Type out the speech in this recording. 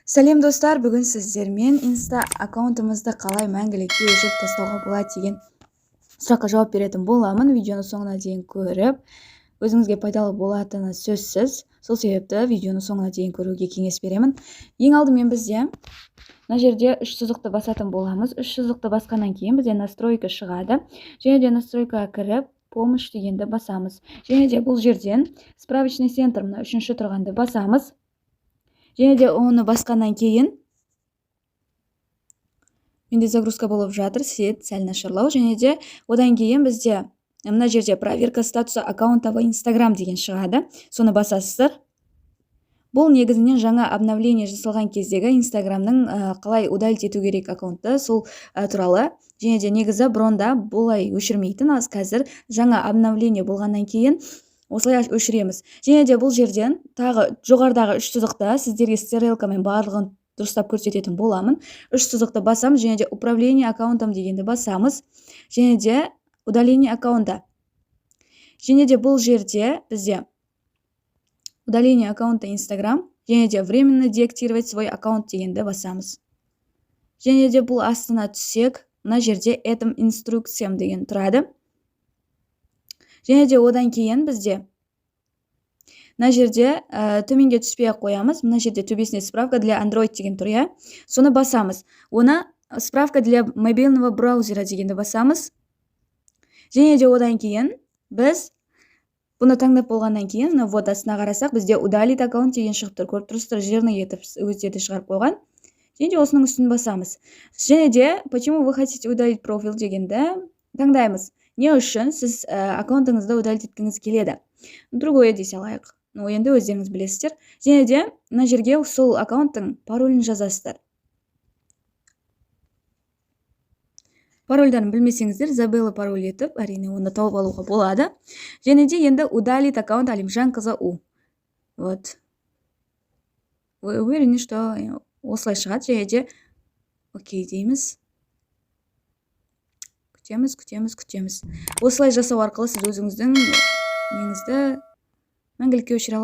Сәлем достар, бүгін сіздермен инста аккаунтымызды қалай мәңгілікке өшіріп тастауға болады деген сұраққа жауап беретін боламын. Видеоны соңына дейін көріп, өзіңізге пайдалы болатыны сөзсіз. Сол себепті видеоны соңына дейін көруге кеңес беремін. Ең алдымен бізде мына жерде үш сызықты басатын боламыз. Үш сызықты басқаннан кейін бізде настройка шығады. Және де настройкаға кіріп, помощь дегенді басамыз. Және де бұл жерден справочный центр мына үшінші тұрғанды басамыз. Және де оны басқаннан кейін менде загрузка болып жатыр, свет сәл нашарлау. Және де одан кейін бізде мына жерде проверка статуса аккаунта в Instagram деген шығады. Соны басасыздар. Бұл негізінен жаңа обновление жасалған кездегі Instagramның қалай удалить ету керек аккаунтты сол туралы. Және де негізі бұрында бұлай өшірмейтін, аз қазір жаңа обновление болғаннан кейін осылай өшіреміз. Және де бұл жерден тағы жоғарыдағы үш сызықты сіздерге стрелкамен барлығын дұрыстап көрсететін боламын. Үш сызықты басамыз, және де управление аккаунтом дегенді басамыз. Және де удаление аккаунта. Және де бұл жерде бізде удаление аккаунта Instagram, және де временно деактивировать свой аккаунт дегенді басамыз. Және де бұл астына түссек, мына жерде этим инструкциям деген тұрады. Және де одан кейін бізде мына жерде төменге түспей қоямыз. Мына жерде төбесіне справка для Android деген тұр, иә. Соны басамыз. Оны справка для мобильного браузера дегенді басамыз. Және де одан кейін біз бұны таңдап болғаннан кейін, вот астына қарасақ, бізде удалить аккаунт деген шығып тұр. Көріп тұрсыздар, жирный етіп өздері шығарып қойған. Және де осының үстін басамыз. Және де почему вы хотите удалить профиль дегенді таңдаймыз. Не үшін сіз аккаунтыңызды удалить еткіңіз келеді? Другое дей салайық. Енді өздеріңіз білесіздер. Және де мына жерге сол аккаунттың паролін жазасыздар. Парольдарын білмесеңіздер, забыла пароль етіп, әрине оны тауып алуға болады. Және де енді удалить аккаунт Алимжанқызы У. Вот. Вы уверены, что осылай шығады. Және де окей дейміз. Күтеміз. Осылай жасау арқылы сіз өзіңіздің неңізді мәңгілікке өшіре аласыз.